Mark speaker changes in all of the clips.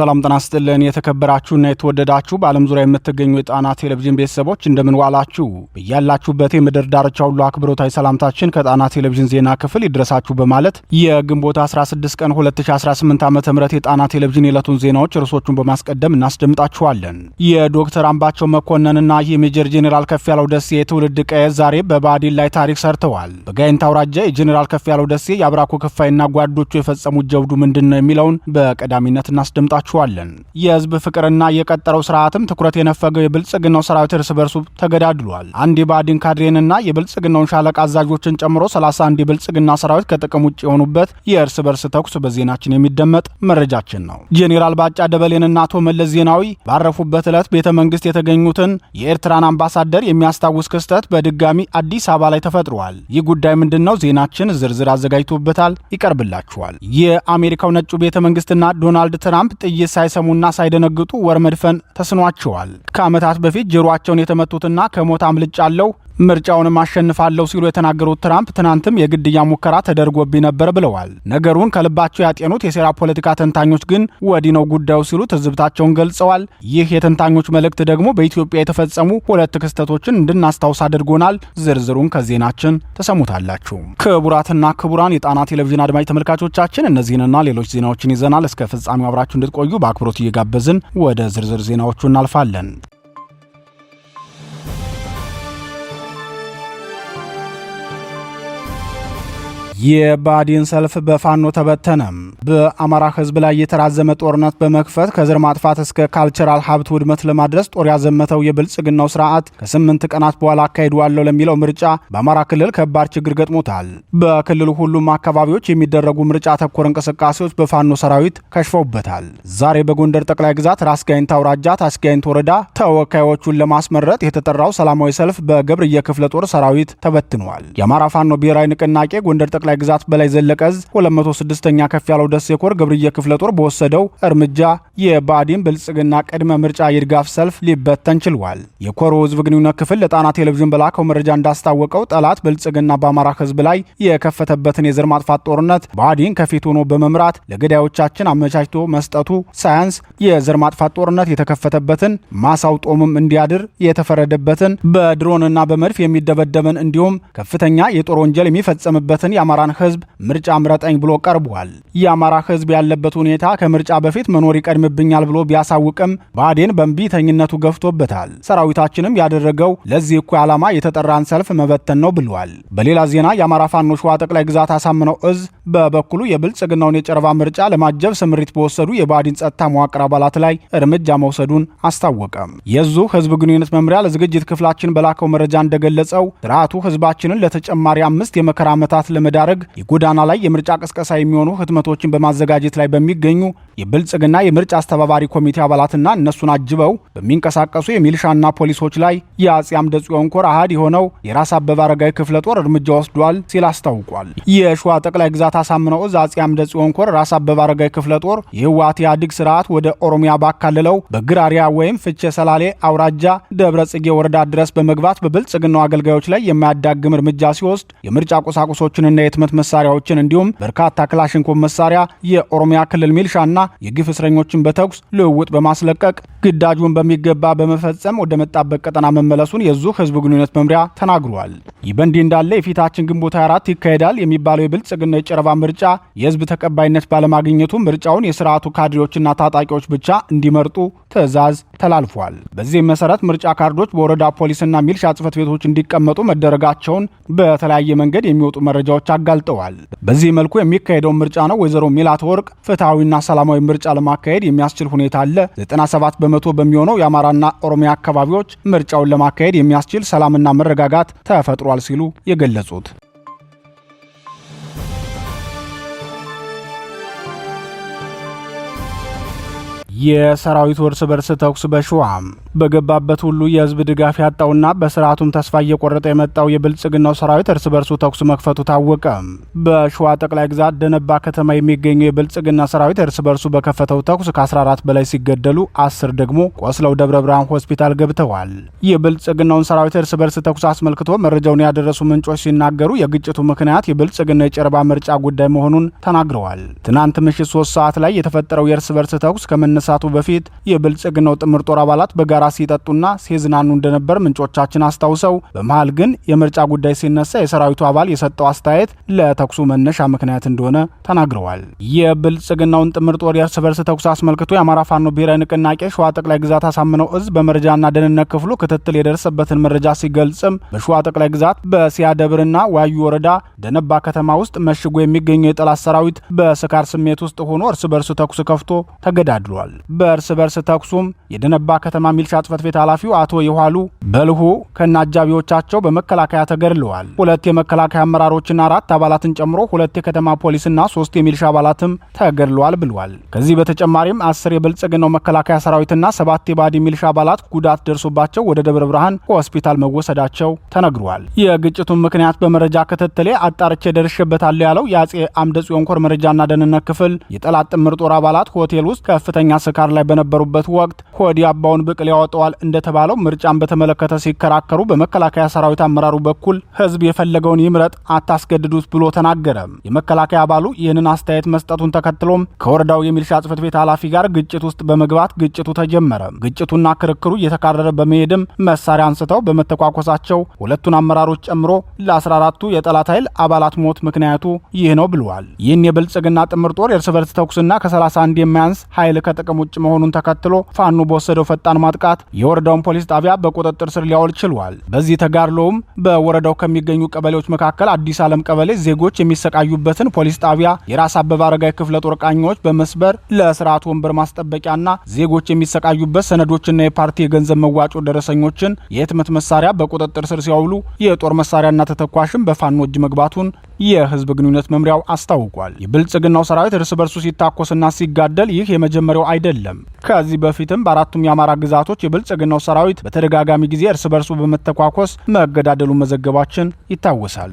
Speaker 1: ሰላም ጤና ይስጥልን የተከበራችሁና የተወደዳችሁ በዓለም ዙሪያ የምትገኙ የጣና ቴሌቪዥን ቤተሰቦች እንደምን ዋላችሁ። በያላችሁበት የምድር ዳርቻ ሁሉ አክብሮታዊ ሰላምታችን ከጣና ቴሌቪዥን ዜና ክፍል ይድረሳችሁ በማለት የግንቦት 16 ቀን 2018 ዓ.ም የጣና ቴሌቪዥን የዕለቱን ዜናዎች ርዕሶቹን በማስቀደም እናስደምጣችኋለን። የዶክተር አምባቸው መኮንንና የሜጀር ጄኔራል ከፍያለው ደሴ የትውልድ ቀየ ዛሬ በባዲን ላይ ታሪክ ሰርተዋል። በጋይንት አውራጃ የጄኔራል ከፍያለው ደሴ የአብራኮ ክፋይና ጓዶቹ የፈጸሙት ጀብዱ ምንድነው የሚለውን በቀዳሚነት እናስደምጣችኋለን። የህዝብ ፍቅርና የቀጠረው ስርዓትም ትኩረት የነፈገው የብልጽግናው ሰራዊት እርስ በርሱ ተገዳድሏል። አንድ የባዲን ካድሬንና የብልጽግናውን ሻለቃ አዛዦችን ጨምሮ 31 የብልጽግና ሰራዊት ከጥቅም ውጭ የሆኑበት የእርስ በርስ ተኩስ በዜናችን የሚደመጥ መረጃችን ነው። ጄኔራል ባጫ ደበሌንና አቶ መለስ ዜናዊ ባረፉበት ዕለት ቤተ መንግስት የተገኙትን የኤርትራን አምባሳደር የሚያስታውስ ክስተት በድጋሚ አዲስ አበባ ላይ ተፈጥሯል። ይህ ጉዳይ ምንድነው? ዜናችን ዝርዝር አዘጋጅቶበታል፣ ይቀርብላችኋል። የአሜሪካው ነጩ ቤተ መንግስትና ዶናልድ ትራምፕ ጥይት ሳይሰሙና ሳይደነግጡ ወር መድፈን ተስኗቸዋል። ከዓመታት በፊት ጆሮአቸውን የተመቱትና ከሞት አምልጫለሁ ምርጫውንም አሸንፋለሁ ሲሉ የተናገሩት ትራምፕ ትናንትም የግድያ ሙከራ ተደርጎብኝ ነበር ብለዋል። ነገሩን ከልባቸው ያጤኑት የሴራ ፖለቲካ ተንታኞች ግን ወዲህ ነው ጉዳዩ ሲሉ ትዝብታቸውን ገልጸዋል። ይህ የተንታኞች መልእክት ደግሞ በኢትዮጵያ የተፈጸሙ ሁለት ክስተቶችን እንድናስታውስ አድርጎናል። ዝርዝሩን ከዜናችን ተሰሙታላችሁ። ክቡራትና ክቡራን የጣና ቴሌቪዥን አድማጭ ተመልካቾቻችን እነዚህንና ሌሎች ዜናዎችን ይዘናል። እስከ ፍጻሜው አብራችሁ እንድትቆዩ በአክብሮት እየጋበዝን ወደ ዝርዝር ዜናዎቹ እናልፋለን። የባዲን ሰልፍ በፋኖ ተበተነ። በአማራ ህዝብ ላይ የተራዘመ ጦርነት በመክፈት ከዘር ማጥፋት እስከ ካልቸራል ሀብት ውድመት ለማድረስ ጦር ያዘመተው የብልጽግናው ስርዓት ከ8 ቀናት በኋላ አካሂደዋለሁ ለሚለው ምርጫ በአማራ ክልል ከባድ ችግር ገጥሞታል። በክልሉ ሁሉም አካባቢዎች የሚደረጉ ምርጫ ተኮር እንቅስቃሴዎች በፋኖ ሰራዊት ከሽፈውበታል። ዛሬ በጎንደር ጠቅላይ ግዛት ራስ ጋይንት አውራጃ ታች ጋይንት ወረዳ ተወካዮቹን ለማስመረጥ የተጠራው ሰላማዊ ሰልፍ በገብርዬ ክፍለ ጦር ሰራዊት ተበትኗል። የአማራ ፋኖ ብሔራዊ ንቅናቄ ጎንደር ጠቅላይ ግዛት በላይ ዘለቀዝ 203ኛ ከፍያለው ደሴ ኮር ገብርዬ ክፍለ ጦር በወሰደው እርምጃ የባዲን ብልጽግና ቅድመ ምርጫ የድጋፍ ሰልፍ ሊበተን ችሏል። የኮሮ ህዝብ ግንኙነት ክፍል ለጣና ቴሌቪዥን በላከው መረጃ እንዳስታወቀው ጠላት ብልጽግና በአማራ ህዝብ ላይ የከፈተበትን የዘር ማጥፋት ጦርነት ባዲን ከፊት ሆኖ በመምራት ለገዳዮቻችን አመቻችቶ መስጠቱ ሳያንስ የዘር ማጥፋት ጦርነት የተከፈተበትን ማሳው ጦምም እንዲያድር የተፈረደበትን በድሮንና በመድፍ የሚደበደበን እንዲሁም ከፍተኛ የጦር ወንጀል የሚፈጸምበትን የአማራ ህዝብ ምርጫ ምረጠኝ ብሎ ቀርቧል። የአማራ ህዝብ ያለበት ሁኔታ ከምርጫ በፊት መኖር ይቀድምብኛል ብሎ ቢያሳውቅም ባዴን በእምቢተኝነቱ ገፍቶበታል። ሰራዊታችንም ያደረገው ለዚህ እኩይ ዓላማ የተጠራን ሰልፍ መበተን ነው ብሏል። በሌላ ዜና የአማራ ፋኖ ሸዋ ጠቅላይ ግዛት አሳምነው እዝ በበኩሉ የብልጽግናውን የጨረባ ምርጫ ለማጀብ ስምሪት በወሰዱ የባዲን ጸጥታ መዋቅር አባላት ላይ እርምጃ መውሰዱን አስታወቀም። የዙ ህዝብ ግንኙነት መምሪያ ለዝግጅት ክፍላችን በላከው መረጃ እንደገለጸው ስርዓቱ ህዝባችንን ለተጨማሪ 5 የመከራ ዓመታት ለመዳረግ የጎዳና ላይ የምርጫ ቅስቀሳ የሚሆኑ ህትመቶችን በማዘጋጀት ላይ በሚገኙ የብልጽግና የምርጫ አስተባባሪ ኮሚቴ አባላትና እነሱን አጅበው በሚንቀሳቀሱ የሚሊሻና ፖሊሶች ላይ የአጼ አምደ ጽዮን ኮር አሃድ የሆነው የራስ አበበ አረጋይ ክፍለ ጦር እርምጃ ወስዷል ሲል አስታውቋል። የሸዋ ጠቅላይ ግዛት አሳምነው እዝ አጼ አምደ ጽዮን ኮር ራስ አበበ አረጋይ ክፍለ ጦር የህወሓት ኢህአዴግ ስርዓት ወደ ኦሮሚያ ባካለለው በግራሪያ ወይም ፍቼ ሰላሌ አውራጃ ደብረ ጽጌ ወረዳ ድረስ በመግባት በብልጽግናው አገልጋዮች ላይ የማያዳግም እርምጃ ሲወስድ የምርጫ ቁሳቁሶችንና የህትመት መሳሪያዎችን እንዲሁም በርካታ ክላሽንኮቭ መሳሪያ የኦሮሚያ ክልል ሚልሻና የግፍ እስረኞችን በተኩስ ልውውጥ በማስለቀቅ ግዳጁን በሚገባ በመፈጸም ወደ መጣበት ቀጠና መመለሱን የዙ ህዝብ ግንኙነት መምሪያ ተናግሯል። ይህ በእንዲህ እንዳለ የፊታችን ግንቦት 24 ይካሄዳል የሚባለው የብልጽግና የጨረባ ምርጫ የህዝብ ተቀባይነት ባለማግኘቱ ምርጫውን የስርዓቱ ካድሬዎችና ታጣቂዎች ብቻ እንዲመርጡ ትዕዛዝ ተላልፏል። በዚህ መሰረት ምርጫ ካርዶች በወረዳ ፖሊስና ሚልሻ ጽሕፈት ቤቶች እንዲቀመጡ መደረጋቸውን በተለያየ መንገድ የሚወጡ መረጃዎች አጋልጠዋል። በዚህ መልኩ የሚካሄደው ምርጫ ነው ወይዘሮ ሜላትወርቅ ፍትሐዊና ሰላማዊ ምርጫ ለማካሄድ የሚያስችል ሁኔታ አለ። 97 በመቶ በሚሆነው የአማራና ኦሮሚያ አካባቢዎች ምርጫውን ለማካሄድ የሚያስችል ሰላምና መረጋጋት ተፈጥሯል ሲሉ የገለጹት የሰራዊቱ እርስ በርስ ተኩስ በሸዋ በገባበት ሁሉ የህዝብ ድጋፍ ያጣውና በስርዓቱም ተስፋ እየቆረጠ የመጣው የብልጽግናው ሰራዊት እርስ በርሱ ተኩስ መክፈቱ ታወቀ። በሸዋ ጠቅላይ ግዛት ደነባ ከተማ የሚገኘው የብልጽግና ሰራዊት እርስ በርሱ በከፈተው ተኩስ ከ14 በላይ ሲገደሉ 10 ደግሞ ቆስለው ደብረ ብርሃን ሆስፒታል ገብተዋል። የብልጽግናውን ሰራዊት እርስ በርስ ተኩስ አስመልክቶ መረጃውን ያደረሱ ምንጮች ሲናገሩ የግጭቱ ምክንያት የብልጽግና የጨረባ ምርጫ ጉዳይ መሆኑን ተናግረዋል። ትናንት ምሽት 3 ሰዓት ላይ የተፈጠረው የእርስ በርስ ተኩስ ከመነሳ ከመነሳቱ በፊት የብልጽግናው ጥምር ጦር አባላት በጋራ ሲጠጡና ሲዝናኑ እንደነበር ምንጮቻችን አስታውሰው፣ በመሃል ግን የምርጫ ጉዳይ ሲነሳ የሰራዊቱ አባል የሰጠው አስተያየት ለተኩሱ መነሻ ምክንያት እንደሆነ ተናግረዋል። የብልጽግናውን ጥምር ጦር የእርስ በርስ ተኩስ አስመልክቶ የአማራ ፋኖ ብሔራዊ ንቅናቄ ሸዋ ጠቅላይ ግዛት አሳምነው እዝ በመረጃና ደህንነት ክፍሉ ክትትል የደረሰበትን መረጃ ሲገልጽም በሸዋ ጠቅላይ ግዛት በሲያደብርና ዋዩ ወረዳ ደነባ ከተማ ውስጥ መሽጎ የሚገኘው የጠላት ሰራዊት በስካር ስሜት ውስጥ ሆኖ እርስ በርስ ተኩስ ከፍቶ ተገዳድሏል። በእርስ በርስ ተኩሱም የደነባ ከተማ ሚልሻ ጽሕፈት ቤት ኃላፊው አቶ የኋሉ በልሁ ከነ አጃቢዎቻቸው በመከላከያ ተገድለዋል። 2 የመከላከያ አመራሮችና 4 አባላትን ጨምሮ 2 የከተማ ፖሊስና 3 የሚልሻ አባላትም ተገድለዋል ብሏል። ከዚህ በተጨማሪም 10 የብልጽግናው መከላከያ ሰራዊትና 7 የባዲ ሚልሻ አባላት ጉዳት ደርሶባቸው ወደ ደብረ ብርሃን ሆስፒታል መወሰዳቸው ተነግሯል። የግጭቱን ምክንያት በመረጃ ክትትሌ አጣርቼ ደርሼበታለሁ ያለው የአጼ አምደ ጽዮን ኮር መረጃና ደህንነት ክፍል የጠላት ጥምር ጦር አባላት ሆቴል ውስጥ ከፍተኛ ስካር ላይ በነበሩበት ወቅት ሆዲ አባውን ብቅል ያወጣዋል እንደተባለው ምርጫን በተመለከተ ሲከራከሩ በመከላከያ ሰራዊት አመራሩ በኩል ህዝብ የፈለገውን ይምረጥ አታስገድዱት ብሎ ተናገረ። የመከላከያ አባሉ ይህንን አስተያየት መስጠቱን ተከትሎም ከወረዳው የሚልሻ ጽሕፈት ቤት ኃላፊ ጋር ግጭት ውስጥ በመግባት ግጭቱ ተጀመረ። ግጭቱና ክርክሩ እየተካረረ በመሄድም መሳሪያ አንስተው በመተኳኮሳቸው ሁለቱን አመራሮች ጨምሮ ለ14ቱ የጠላት ኃይል አባላት ሞት ምክንያቱ ይህ ነው ብለዋል። ይህን የብልጽግና ጥምር ጦር የእርስ በርስ ተኩስና ከ31 የማያንስ ኃይል ከጥቅም ውጭ መሆኑን ተከትሎ ፋኖ በወሰደው ፈጣን ማጥቃት የወረዳውን ፖሊስ ጣቢያ በቁጥጥር ስር ሊያውል ችሏል። በዚህ ተጋድሎውም በወረዳው ከሚገኙ ቀበሌዎች መካከል አዲስ ዓለም ቀበሌ ዜጎች የሚሰቃዩበትን ፖሊስ ጣቢያ የራስ አበበ አረጋይ ክፍለ ጦር ቃኞች በመስበር ለስርዓቱ ወንበር ማስጠበቂያና ዜጎች የሚሰቃዩበት ሰነዶችና የፓርቲ የገንዘብ መዋጮ ደረሰኞችን የህትመት መሳሪያ በቁጥጥር ስር ሲያውሉ የጦር መሳሪያና ተተኳሽም በፋኖ እጅ መግባቱን የህዝብ ግንኙነት መምሪያው አስታውቋል። የብልጽግናው ሰራዊት እርስ በርሱ ሲታኮስና ሲጋደል ይህ የመጀመሪያው አይደለም። ከዚህ በፊትም በአራቱም የአማራ ግዛቶች የብልጽግናው ሰራዊት በተደጋጋሚ ጊዜ እርስ በርሱ በመተኳኮስ መገዳደሉ መዘገባችን ይታወሳል።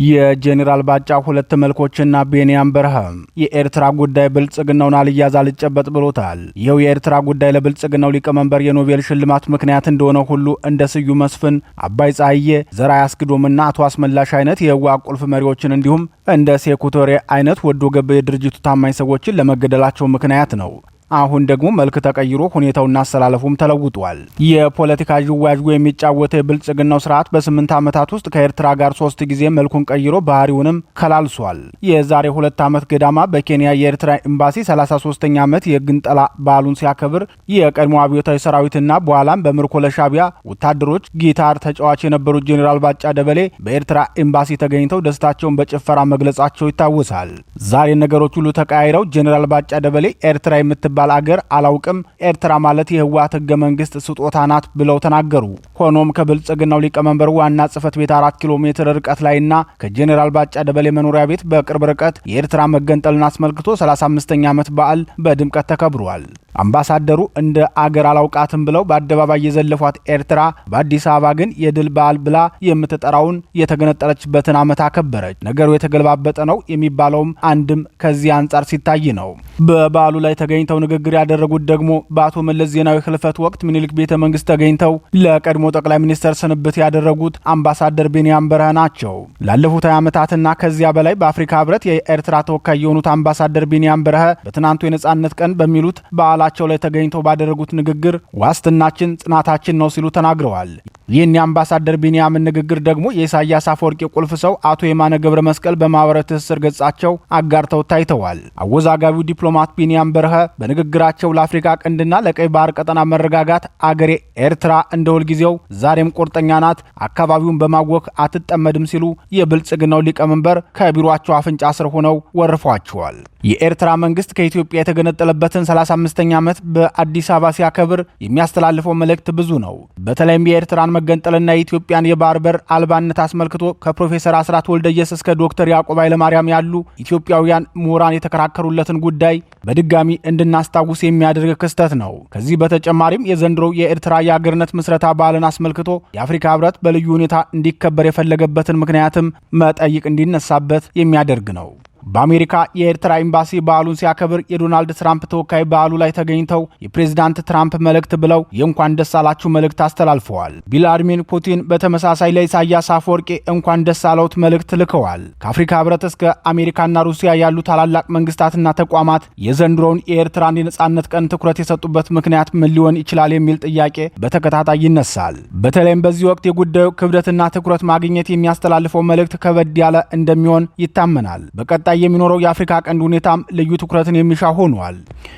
Speaker 1: የጄኔራል ባጫ 2 መልኮችና ቤንያም በርሃ የኤርትራ ጉዳይ ብልጽግናውን አልያዝ አልጨበጥ ብሎታል። ይኸው የኤርትራ ጉዳይ ለብልጽግናው ሊቀመንበር የኖቤል ሽልማት ምክንያት እንደሆነ ሁሉ እንደ ስዩም መስፍን፣ አባይ ፀሐዬ፣ ዘርአይ አስገዶምና አቶ አስመላሽ አይነት የህወሓት ቁልፍ መሪዎችን እንዲሁም እንደ ሴኩቶሬ አይነት ወዶ ገብ የድርጅቱ ታማኝ ሰዎችን ለመገደላቸው ምክንያት ነው። አሁን ደግሞ መልክ ተቀይሮ ሁኔታውና አሰላለፉም ተለውጧል። የፖለቲካ ዥዋዥጉ የሚጫወተው የብልጽግናው ስርዓት በ8 ዓመታት ውስጥ ከኤርትራ ጋር 3 ጊዜ መልኩን ቀይሮ ባህሪውንም ከላልሷል። የዛሬ 2 ዓመት ገዳማ በኬንያ የኤርትራ ኤምባሲ 33ኛ ዓመት የግንጠላ በዓሉን ሲያከብር የቀድሞ አብዮታዊ ሰራዊትና በኋላም በምርኮ ለሻቢያ ወታደሮች ጊታር ተጫዋች የነበሩት ጄኔራል ባጫ ደበሌ በኤርትራ ኤምባሲ ተገኝተው ደስታቸውን በጭፈራ መግለጻቸው ይታወሳል። ዛሬ ነገሮች ሁሉ ተቀያይረው ጄኔራል ባጫ ደበሌ ኤርትራ የምትባል አገር አላውቅም፣ ኤርትራ ማለት የህወሓት ህገ መንግስት ስጦታ ናት ብለው ተናገሩ። ሆኖም ከብልጽግናው ሊቀመንበር ዋና ጽሕፈት ቤት 4 ኪሎ ሜትር ርቀት ላይና ከጄኔራል ባጫ ደበሌ መኖሪያ ቤት በቅርብ ርቀት የኤርትራ መገንጠልን አስመልክቶ 35ኛ ዓመት በዓል በድምቀት ተከብሯል። አምባሳደሩ እንደ አገር አላውቃትም ብለው በአደባባይ የዘለፏት ኤርትራ በአዲስ አበባ ግን የድል በዓል ብላ የምትጠራውን የተገነጠለችበትን ዓመት አከበረች። ነገሩ የተገለባበጠ ነው የሚባለውም አንድም ከዚህ አንጻር ሲታይ ነው። በበዓሉ ላይ ተገኝተው ንግግር ያደረጉት ደግሞ በአቶ መለስ ዜናዊ ህልፈት ወቅት ምኒልክ ቤተ መንግስት ተገኝተው ለቀድሞ ጠቅላይ ሚኒስትር ስንብት ያደረጉት አምባሳደር ቤንያም በርሃ ናቸው። ላለፉት 20 ዓመታትና ከዚያ በላይ በአፍሪካ ህብረት የኤርትራ ተወካይ የሆኑት አምባሳደር ቤንያም በርሃ በትናንቱ የነጻነት ቀን በሚሉት በዓላቸው ላይ ተገኝተው ባደረጉት ንግግር ዋስትናችን ጽናታችን ነው ሲሉ ተናግረዋል። ይህን የአምባሳደር ቢንያምን ንግግር ደግሞ የኢሳያስ አፈወርቂ ቁልፍ ሰው አቶ የማነ ገብረ መስቀል በማህበራዊ ትስስር ገጻቸው አጋርተው ታይተዋል። አወዛጋቢው ዲፕሎማት ቢንያም በርሃ በንግግራቸው ለአፍሪካ ቀንድና ለቀይ ባህር ቀጠና መረጋጋት አገሬ ኤርትራ እንደ ሁልጊዜው ዛሬም ቁርጠኛ ናት፣ አካባቢውን በማወክ አትጠመድም ሲሉ የብልጽግናው ሊቀመንበር ከቢሮአቸው አፍንጫ ስር ሆነው ወርፏቸዋል። የኤርትራ መንግስት ከኢትዮጵያ የተገነጠለበትን 35ኛ ዓመት በአዲስ አበባ ሲያከብር የሚያስተላልፈው መልእክት ብዙ ነው። በተለይም የኤርትራን መገንጠልና የኢትዮጵያን የባህር በር አልባነት አስመልክቶ ከፕሮፌሰር አስራት ወልደየስ እስከ ዶክተር ያዕቆብ ኃይለማርያም ያሉ ኢትዮጵያውያን ምሁራን የተከራከሩለትን ጉዳይ በድጋሚ እንድናስታውስ የሚያደርግ ክስተት ነው። ከዚህ በተጨማሪም የዘንድሮው የኤርትራ የአገርነት ምስረታ በዓልን አስመልክቶ የአፍሪካ ህብረት በልዩ ሁኔታ እንዲከበር የፈለገበትን ምክንያትም መጠይቅ እንዲነሳበት የሚያደርግ ነው። በአሜሪካ የኤርትራ ኤምባሲ በዓሉን ሲያከብር የዶናልድ ትራምፕ ተወካይ በዓሉ ላይ ተገኝተው የፕሬዝዳንት ትራምፕ መልእክት ብለው የእንኳን ደስ አላችሁ መልእክት አስተላልፈዋል። ቭላድሚር ፑቲን በተመሳሳይ ለኢሳያስ አፈወርቂ እንኳን ደስ አለዎት መልእክት ልከዋል። ከአፍሪካ ህብረት እስከ አሜሪካና ሩሲያ ያሉ ታላላቅ መንግስታትና ተቋማት የዘንድሮውን የኤርትራን የነጻነት ቀን ትኩረት የሰጡበት ምክንያት ምን ሊሆን ይችላል የሚል ጥያቄ በተከታታይ ይነሳል። በተለይም በዚህ ወቅት የጉዳዩ ክብደትና ትኩረት ማግኘት የሚያስተላልፈው መልእክት ከበድ ያለ እንደሚሆን ይታመናል። በቀጣይ የሚኖረው የአፍሪካ ቀንድ ሁኔታም ልዩ ትኩረትን የሚሻ ሆኗል።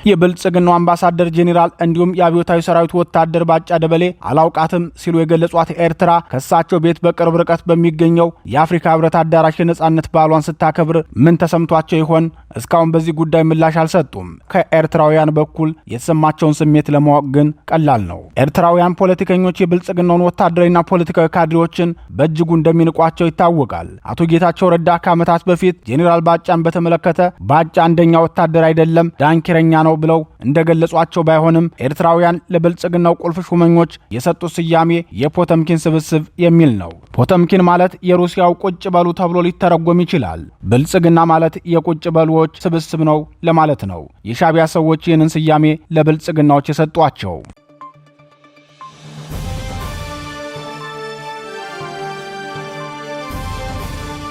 Speaker 1: የብልጽግናው አምባሳደር ጄኔራል እንዲሁም የአብዮታዊ ሰራዊት ወታደር ባጫ ደበሌ አላውቃትም ሲሉ የገለጿት ኤርትራ ከሳቸው ቤት በቅርብ ርቀት በሚገኘው የአፍሪካ ህብረት አዳራሽ የነጻነት በዓሏን ስታከብር ምን ተሰምቷቸው ይሆን? እስካሁን በዚህ ጉዳይ ምላሽ አልሰጡም። ከኤርትራውያን በኩል የተሰማቸውን ስሜት ለማወቅ ግን ቀላል ነው። ኤርትራውያን ፖለቲከኞች የብልጽግናውን ወታደራዊና ፖለቲካዊ ካድሬዎችን በእጅጉ እንደሚንቋቸው ይታወቃል። አቶ ጌታቸው ረዳ ከዓመታት በፊት ጄኔራል ባጫን በተመለከተ ባጫ አንደኛ ወታደር አይደለም ዳንኪረኛ ነው ብለው እንደገለጿቸው ባይሆንም ኤርትራውያን ለብልጽግናው ቁልፍ ሹመኞች የሰጡት ስያሜ የፖተምኪን ስብስብ የሚል ነው። ፖተምኪን ማለት የሩሲያው ቁጭ በሉ ተብሎ ሊተረጎም ይችላል። ብልጽግና ማለት የቁጭ በሉዎች ስብስብ ነው ለማለት ነው። የሻዕቢያ ሰዎች ይህንን ስያሜ ለብልጽግናዎች የሰጧቸው።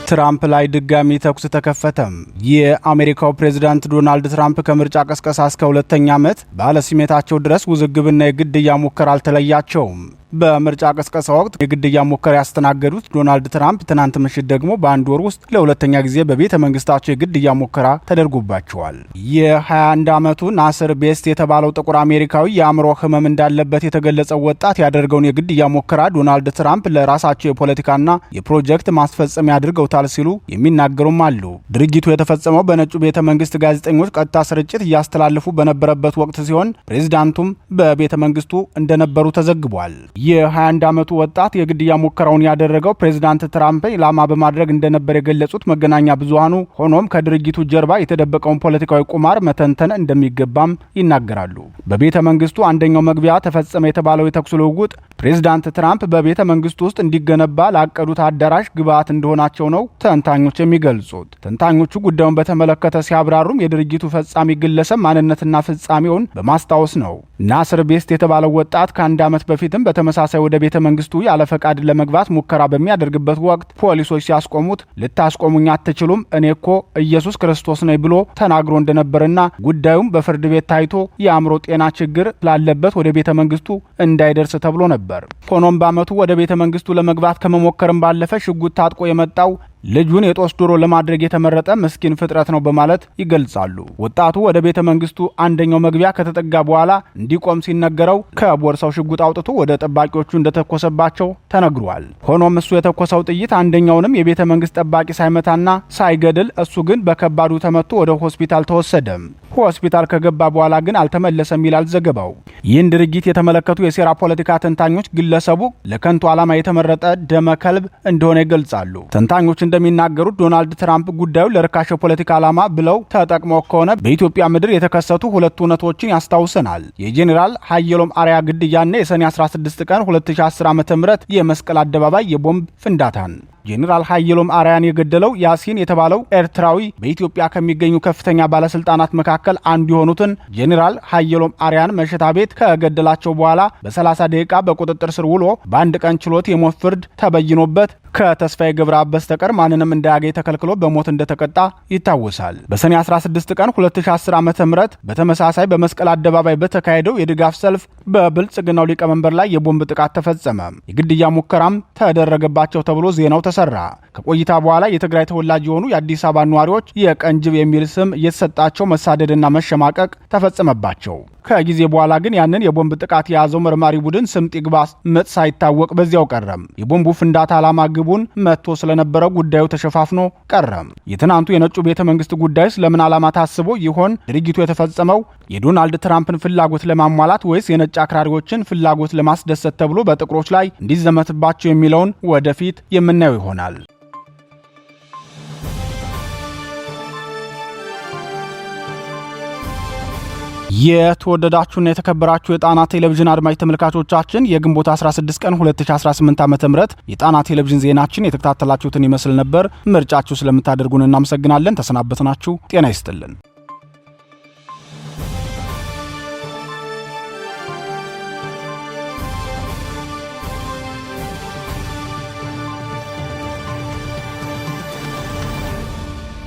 Speaker 1: ትራምፕ ላይ ድጋሚ ተኩስ ተከፈተም። የአሜሪካው ፕሬዝዳንት ዶናልድ ትራምፕ ከምርጫ ቀስቀሳ እስከ ሁለተኛ ዓመት ባለስሜታቸው ድረስ ውዝግብና የግድያ ሙከራ አልተለያቸውም። በምርጫ ቀስቀሳ ወቅት የግድያ ሙከራ ያስተናገዱት ዶናልድ ትራምፕ ትናንት ምሽት ደግሞ በአንድ ወር ውስጥ ለሁለተኛ ጊዜ በቤተ መንግስታቸው የግድያ ሙከራ ተደርጎባቸዋል። የ21 ዓመቱ ናስር ቤስት የተባለው ጥቁር አሜሪካዊ የአእምሮ ህመም እንዳለበት የተገለጸው ወጣት ያደርገውን የግድያ ሙከራ ዶናልድ ትራምፕ ለራሳቸው የፖለቲካና የፕሮጀክት ማስፈጸሚያ አድርገውታል ሲሉ የሚናገሩም አሉ። ድርጊቱ የተፈጸመው በነጩ ቤተ መንግስት ጋዜጠኞች ቀጥታ ስርጭት እያስተላለፉ በነበረበት ወቅት ሲሆን ፕሬዝዳንቱም በቤተ መንግስቱ እንደነበሩ ተዘግቧል። የ21 ዓመቱ ወጣት የግድያ ሙከራውን ያደረገው ፕሬዝዳንት ትራምፕ ኢላማ በማድረግ እንደነበር የገለጹት መገናኛ ብዙሃኑ፣ ሆኖም ከድርጊቱ ጀርባ የተደበቀውን ፖለቲካዊ ቁማር መተንተን እንደሚገባም ይናገራሉ። በቤተ መንግስቱ አንደኛው መግቢያ ተፈጸመ የተባለው የተኩስ ልውውጥ ፕሬዝዳንት ትራምፕ በቤተ መንግስቱ ውስጥ እንዲገነባ ላቀዱት አዳራሽ ግብዓት እንደሆናቸው ነው ተንታኞች የሚገልጹት። ተንታኞቹ ጉዳዩን በተመለከተ ሲያብራሩም የድርጊቱ ፈጻሚ ግለሰብ ማንነትና ፍጻሜውን በማስታወስ ነው። ናስር ቤስት የተባለው ወጣት ከአንድ ዓመት በፊትም በተመሳሳይ ወደ ቤተ መንግስቱ ያለ ፈቃድ ለመግባት ሙከራ በሚያደርግበት ወቅት ፖሊሶች ሲያስቆሙት ልታስቆሙኝ አትችሉም፣ እኔ እኮ ኢየሱስ ክርስቶስ ነኝ ብሎ ተናግሮ እንደነበርና ጉዳዩም በፍርድ ቤት ታይቶ የአእምሮ ጤና ችግር ስላለበት ወደ ቤተ መንግስቱ እንዳይደርስ ተብሎ ነበር። ሆኖም በዓመቱ ወደ ቤተ መንግስቱ ለመግባት ከመሞከርም ባለፈ ሽጉጥ ታጥቆ የመጣው ልጁን የጦስ ዶሮ ለማድረግ የተመረጠ ምስኪን ፍጥረት ነው በማለት ይገልጻሉ። ወጣቱ ወደ ቤተ መንግስቱ አንደኛው መግቢያ ከተጠጋ በኋላ እንዲቆም ሲነገረው ከቦርሳው ሽጉጥ አውጥቶ ወደ ጠባቂዎቹ እንደተኮሰባቸው ተነግሯል። ሆኖም እሱ የተኮሰው ጥይት አንደኛውንም የቤተ መንግስት ጠባቂ ሳይመታና ሳይገድል እሱ ግን በከባዱ ተመቶ ወደ ሆስፒታል ተወሰደ። ሆስፒታል ከገባ በኋላ ግን አልተመለሰም ይላል ዘገባው። ይህን ድርጊት የተመለከቱ የሴራ ፖለቲካ ተንታኞች ግለሰቡ ለከንቱ ዓላማ የተመረጠ ደመ ከልብ እንደሆነ ይገልጻሉ። ተንታኞች እንደሚናገሩት ዶናልድ ትራምፕ ጉዳዩ ለርካሽ የፖለቲካ ዓላማ ብለው ተጠቅመው ከሆነ በኢትዮጵያ ምድር የተከሰቱ ሁለት እውነቶችን ያስታውሰናል። የጄኔራል ሀየሎም አርያ ግድያና የሰኔ 16 ቀን 2010 ዓ.ም የመስቀል አደባባይ የቦምብ ፍንዳታን። ጄኔራል ሀየሎም አርያን የገደለው ያሲን የተባለው ኤርትራዊ በኢትዮጵያ ከሚገኙ ከፍተኛ ባለስልጣናት መካከል አንዱ የሆኑትን ጄኔራል ሀየሎም አርያን መሸታ ቤት ከገደላቸው በኋላ በ30 ደቂቃ በቁጥጥር ስር ውሎ በአንድ ቀን ችሎት የሞት ፍርድ ተበይኖበት ከተስፋዬ ገብረአብ በስተቀር ማንንም እንዳያገኝ ተከልክሎ በሞት እንደተቀጣ ይታወሳል። በሰኔ 16 ቀን 2010 ዓ.ም በተመሳሳይ በመስቀል አደባባይ በተካሄደው የድጋፍ ሰልፍ በብልጽግናው ሊቀመንበር ላይ የቦምብ ጥቃት ተፈጸመ። የግድያ ሙከራም ተደረገባቸው ተብሎ ዜናው ተሰራ። ከቆይታ በኋላ የትግራይ ተወላጅ የሆኑ የአዲስ አበባ ነዋሪዎች የቀንጅብ የሚል ስም እየተሰጣቸው መሳደድና መሸማቀቅ ተፈጸመባቸው። ከጊዜ በኋላ ግን ያንን የቦምብ ጥቃት የያዘው መርማሪ ቡድን ስምጥ ይግባ ምጥ ሳይታወቅ በዚያው ቀረም። የቦምቡ ፍንዳታ ዓላማ ግቡን መጥቶ ስለነበረው ጉዳዩ ተሸፋፍኖ ቀረም። የትናንቱ የነጩ ቤተ መንግስት ጉዳይ ስለምን ዓላማ ታስቦ ይሆን ድርጊቱ የተፈጸመው? የዶናልድ ትራምፕን ፍላጎት ለማሟላት ወይስ የነጭ አክራሪዎችን ፍላጎት ለማስደሰት ተብሎ በጥቁሮች ላይ እንዲዘመትባቸው የሚለውን ወደፊት የምናየው ይሆናል። የተወደዳችሁና የተከበራችሁ የጣና ቴሌቪዥን አድማጭ ተመልካቾቻችን የግንቦት 16 ቀን 2018 ዓ.ም የጣና ቴሌቪዥን ዜናችን የተከታተላችሁትን ይመስል ነበር። ምርጫችሁ ስለምታደርጉን እናመሰግናለን። ተሰናበትናችሁ። ጤና ይስጥልን።